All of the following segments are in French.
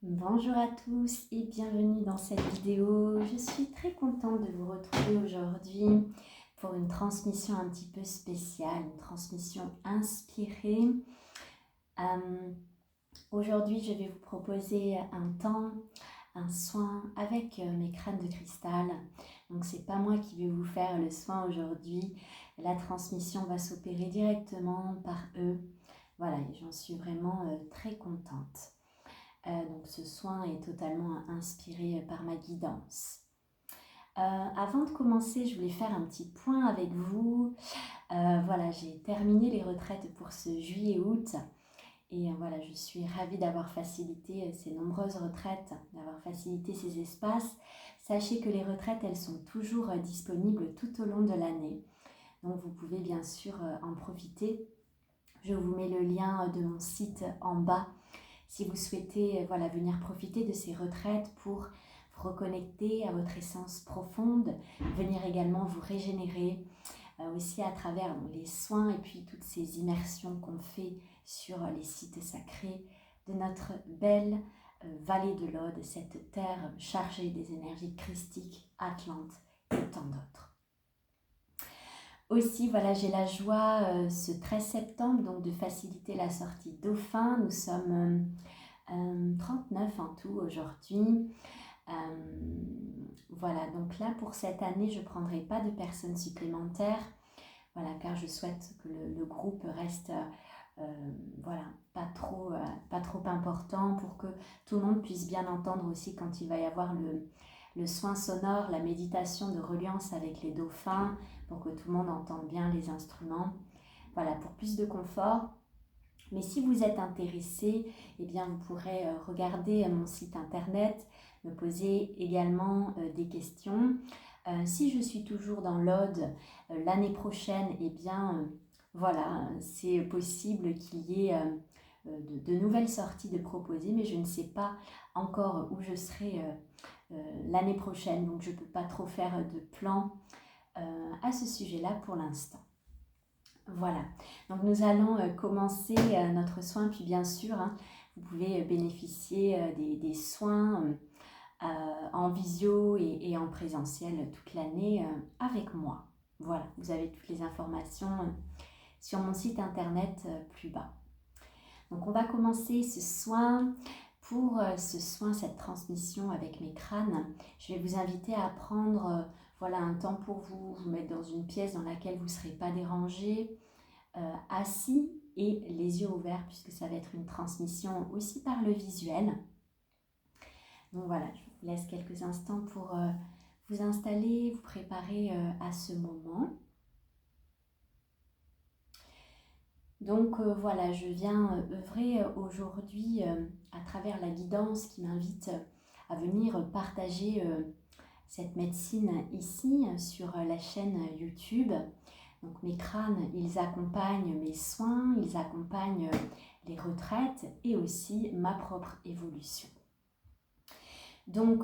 Bonjour à tous et bienvenue dans cette vidéo. Je suis très contente de vous retrouver aujourd'hui pour une transmission un petit peu spéciale, une transmission inspirée. Aujourd'hui, je vais vous proposer un temps, un soin avec mes crânes de cristal. Donc, c'est pas moi qui vais vous faire le soin aujourd'hui. La transmission va s'opérer directement par eux. Voilà, et j'en suis vraiment très contente. Donc ce soin est totalement inspiré par ma guidance. Avant de commencer, je voulais faire un petit point avec vous. Voilà, j'ai terminé les retraites pour ce juillet-août. Et voilà, je suis ravie d'avoir facilité ces nombreuses retraites, d'avoir facilité ces espaces. Sachez que les retraites, elles sont toujours disponibles tout au long de l'année. Donc vous pouvez bien sûr en profiter. Je vous mets le lien de mon site en bas si vous souhaitez venir profiter de ces retraites pour vous reconnecter à votre essence profonde, venir également vous régénérer aussi à travers les soins et puis toutes ces immersions qu'on fait sur les sites sacrés de notre belle vallée de l'Aude, cette terre chargée des énergies christiques, Atlante et tant d'autres. Aussi, voilà, j'ai la joie ce 13 septembre donc, de faciliter la sortie Dauphin. Nous sommes 39 en tout aujourd'hui. Voilà, donc là pour cette année, je ne prendrai pas de personnes supplémentaires. Voilà, car je souhaite que le groupe reste pas trop important pour que tout le monde puisse bien entendre aussi quand il va y avoir le soin sonore, la méditation de reliance avec les dauphins, pour que tout le monde entende bien les instruments. Voilà, pour plus de confort. Mais si vous êtes intéressé, eh bien vous pourrez regarder mon site internet, me poser également des questions. Si je suis toujours dans l'Aude l'année prochaine, eh bien voilà, c'est possible qu'il y ait de nouvelles sorties de proposer, mais je ne sais pas encore où je serai l'année prochaine, donc je ne peux pas trop faire de plan à ce sujet-là pour l'instant. Voilà, donc nous allons commencer notre soin, puis bien sûr, vous pouvez bénéficier des soins en visio et en présentiel toute l'année avec moi. Voilà, vous avez toutes les informations sur mon site internet plus bas. Donc on va commencer ce soin. Pour ce soin, cette transmission avec mes crânes, je vais vous inviter à prendre un temps pour vous mettre dans une pièce dans laquelle vous ne serez pas dérangé, assis et les yeux ouverts, puisque ça va être une transmission aussi par le visuel. Donc voilà, je vous laisse quelques instants pour vous installer, vous préparer à ce moment. Donc voilà, je viens œuvrer aujourd'hui à travers la guidance qui m'invite à venir partager cette médecine ici sur la chaîne YouTube. Donc mes crânes, ils accompagnent mes soins, ils accompagnent les retraites et aussi ma propre évolution. Donc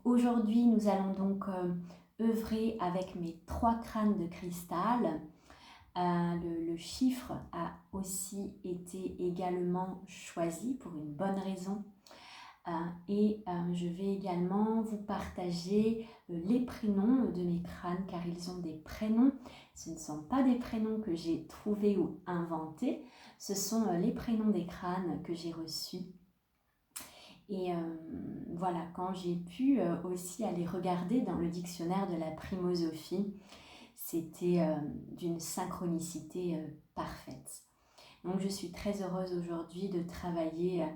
aujourd'hui, nous allons donc œuvrer avec mes 3 crânes de cristal. Le chiffre a aussi été également choisi pour une bonne raison. Et je vais également vous partager les prénoms de mes crânes, car ils ont des prénoms. Ce ne sont pas des prénoms que j'ai trouvés ou inventés, ce sont les prénoms des crânes que j'ai reçus. Et voilà, quand j'ai pu aussi aller regarder dans le dictionnaire de la primosophie, c'était d'une synchronicité parfaite. Donc je suis très heureuse aujourd'hui de travailler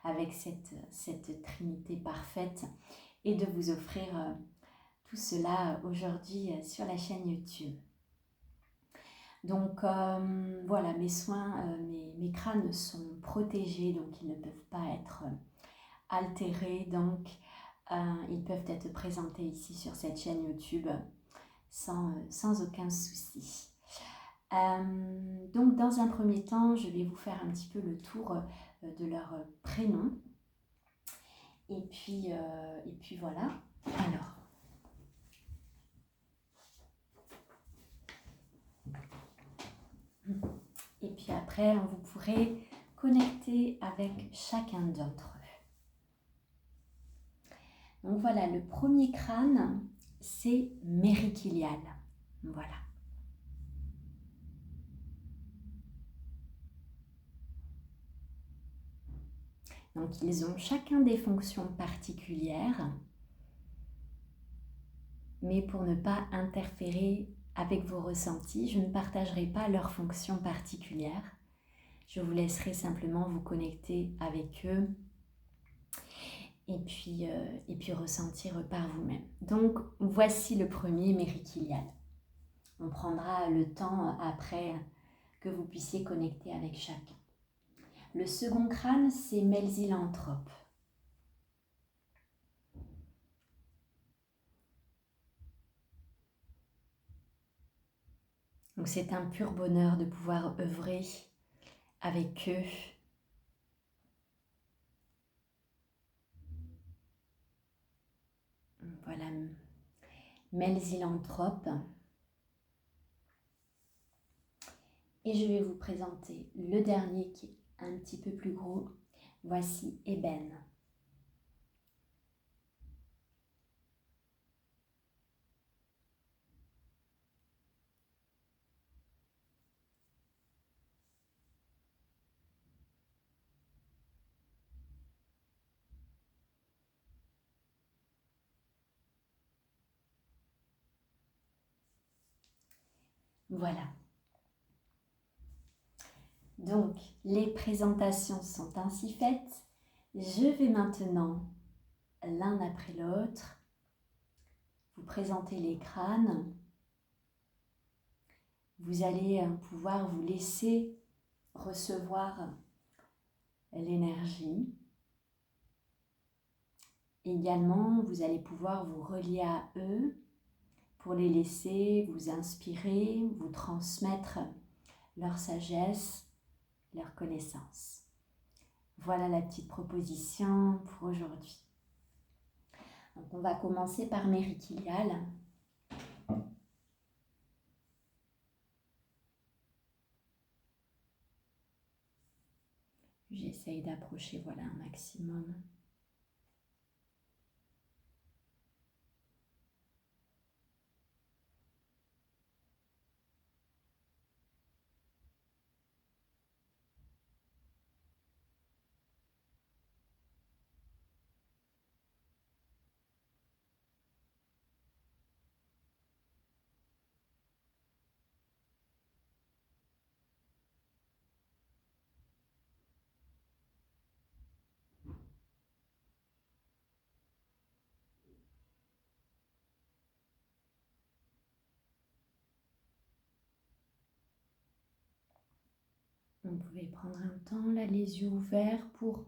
avec cette trinité parfaite et de vous offrir tout cela aujourd'hui sur la chaîne YouTube. Donc voilà, mes soins, mes crânes sont protégés, donc ils ne peuvent pas être altérés, donc ils peuvent être présentés ici sur cette chaîne YouTube sans aucun souci. Donc dans un premier temps, je vais vous faire un petit peu le tour de leurs prénoms. Et puis voilà. Alors. Et puis après, vous pourrez connecter avec chacun d'entre eux. Donc voilà, le premier crâne, c'est méricilial. Voilà. Donc ils ont chacun des fonctions particulières, mais pour ne pas interférer avec vos ressentis, je ne partagerai pas leurs fonctions particulières. Je vous laisserai simplement vous connecter avec eux et puis ressentir par vous-même. Donc voici le premier méricilial. On prendra le temps après que vous puissiez connecter avec chacun. Le second crâne, c'est Melzilanthrope. Donc c'est un pur bonheur de pouvoir œuvrer avec eux. Voilà, Melzilanthrope. Et je vais vous présenter le dernier qui est un petit peu plus gros. Voici Ébène. Voilà. Donc, les présentations sont ainsi faites. Je vais maintenant, l'un après l'autre, vous présenter les crânes. Vous allez pouvoir vous laisser recevoir l'énergie. Également, vous allez pouvoir vous relier à eux pour les laisser vous inspirer, vous transmettre leur sagesse, leur connaissance. Voilà la petite proposition pour aujourd'hui. Donc on va commencer par méricilial. J'essaye d'approcher voilà un maximum. Vous pouvez prendre un temps, là, les yeux ouverts pour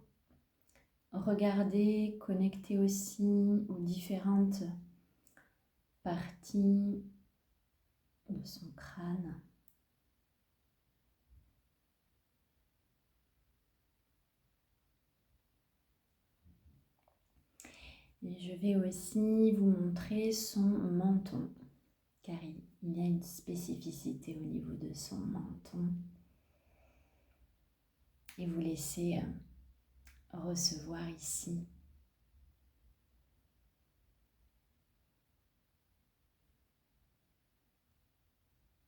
regarder, connecter aussi aux différentes parties de son crâne. Et je vais aussi vous montrer son menton, car il y a une spécificité au niveau de son menton. Et vous laissez recevoir ici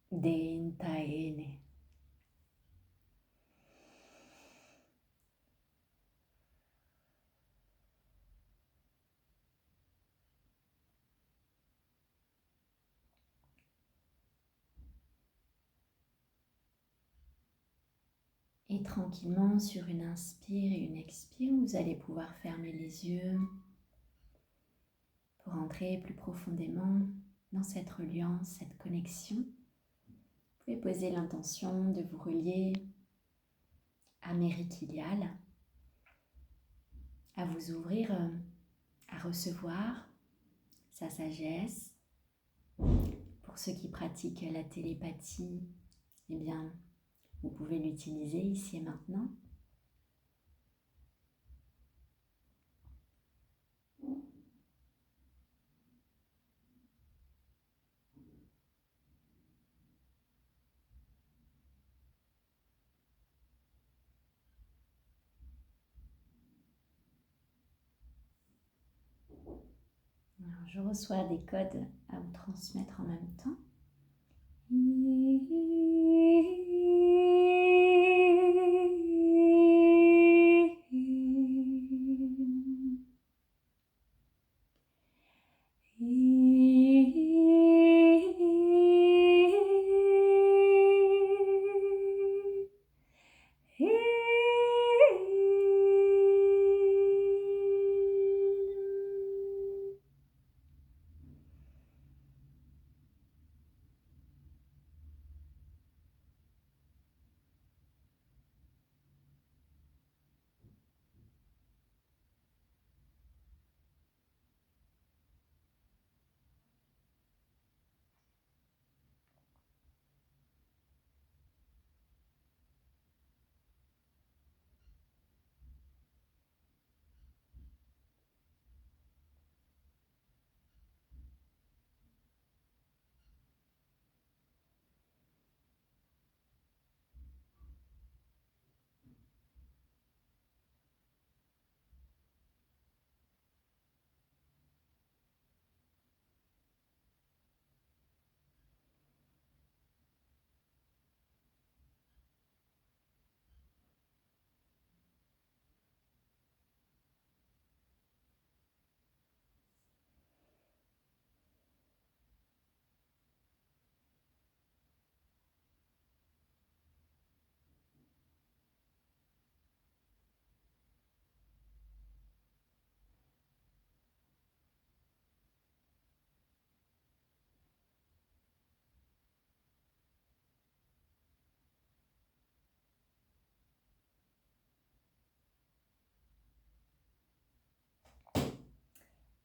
Dentaene. Et tranquillement, sur une inspire et une expire, vous allez pouvoir fermer les yeux pour entrer plus profondément dans cette reliance, cette connexion. Vous pouvez poser l'intention de vous relier à Méricilial, à vous ouvrir, à recevoir sa sagesse. Pour ceux qui pratiquent la télépathie, eh bien, vous pouvez l'utiliser ici et maintenant. Alors, je reçois des codes à vous transmettre en même temps.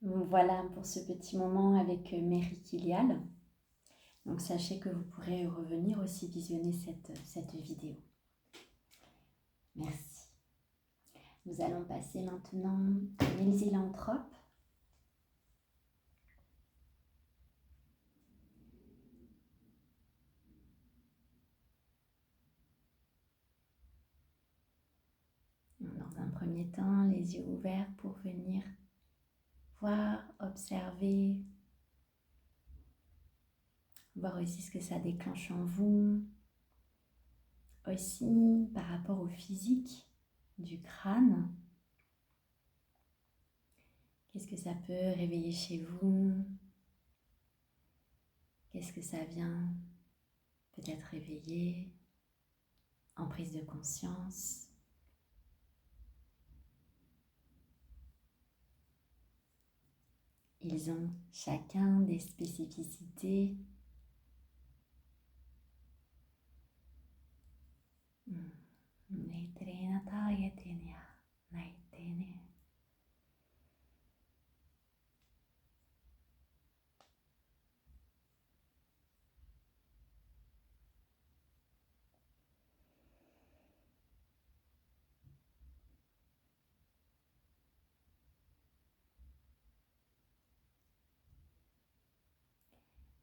Voilà pour ce petit moment avec Mary Kilial. Donc sachez que vous pourrez revenir aussi visionner cette vidéo. Merci. Nous allons passer maintenant à Mésilanthrope. Dans un premier temps, les yeux ouverts pour venir voir, observer, voir aussi ce que ça déclenche en vous. Aussi par rapport au physique du crâne. Qu'est-ce que ça peut réveiller chez vous? Qu'est-ce que ça vient peut-être réveiller en prise de conscience? Ils ont chacun des spécificités.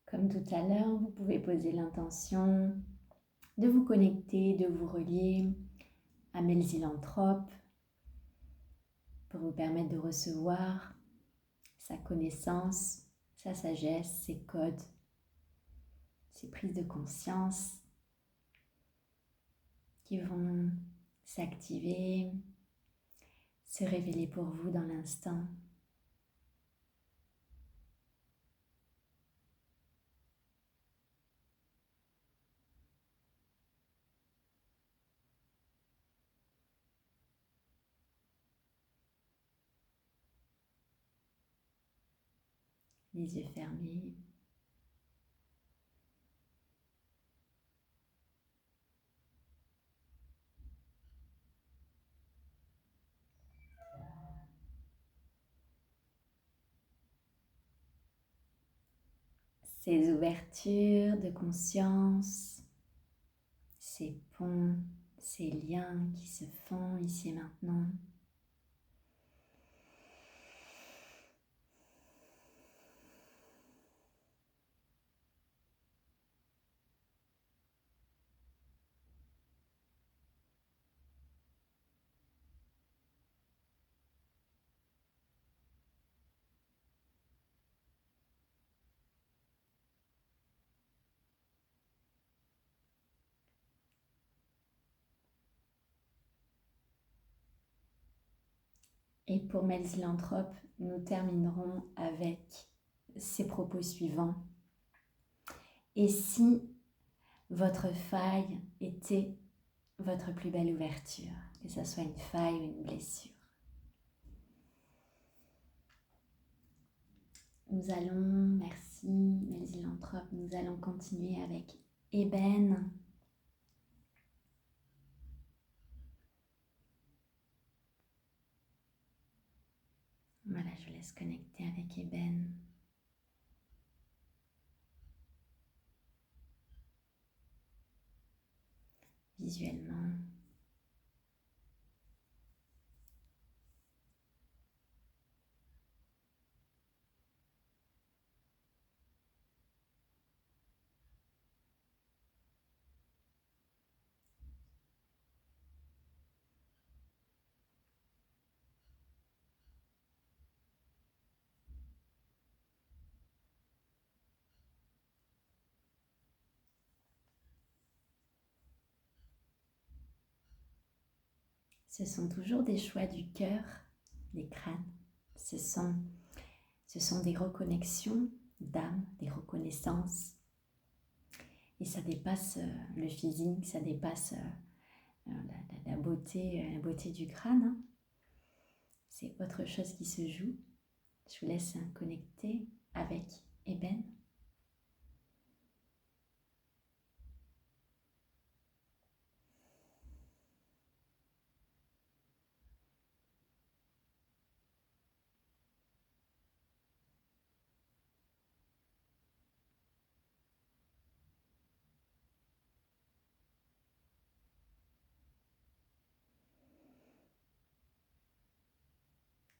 Comme tout à l'heure, vous pouvez poser l'intention de vous connecter, de vous relier à Mésilanthrope pour vous permettre de recevoir sa connaissance, sa sagesse, ses codes, ses prises de conscience qui vont s'activer, se révéler pour vous dans l'instant. Les yeux fermés. Ces ouvertures de conscience, ces ponts, ces liens qui se font ici et maintenant. Et pour Melzilanthrope, nous terminerons avec ces propos suivants. Et si votre faille était votre plus belle ouverture, que ce soit une faille ou une blessure? Nous allons, merci Melzilanthrope, nous allons continuer avec Ébène. Voilà, je vous laisse connecter avec Ébène. Visuellement. Ce sont toujours des choix du cœur, des crânes. Ce sont des reconnexions d'âme, des reconnaissances. Et ça dépasse le physique, ça dépasse la beauté du crâne. Hein. C'est autre chose qui se joue. Je vous laisse connecter avec Ébène.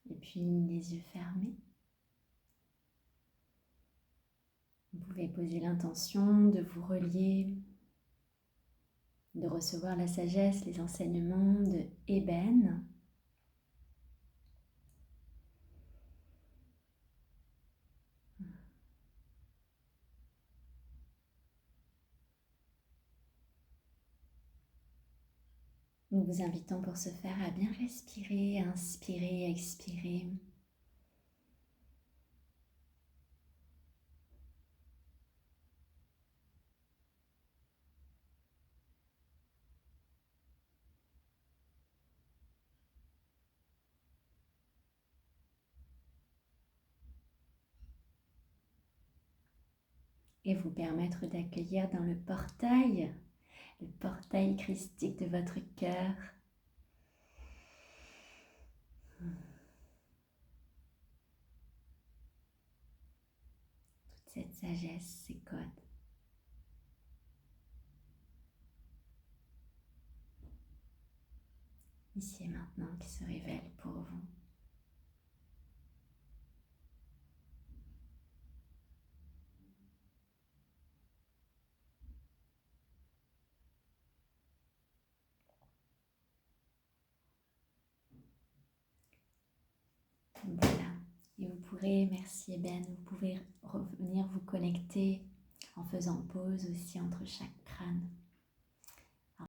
Et puis les yeux fermés. Vous pouvez poser l'intention de vous relier, de recevoir la sagesse, les enseignements de Ébène. Nous vous invitons pour ce faire à bien respirer, inspirer, expirer. Et vous permettre d'accueillir dans le portail christique de votre cœur. Toute cette sagesse, ces codes. Ici et maintenant, qui se révèlent pour vous. Voilà. Et vous pourrez, merci Ébène, vous pouvez revenir vous connecter en faisant pause aussi entre chaque crâne.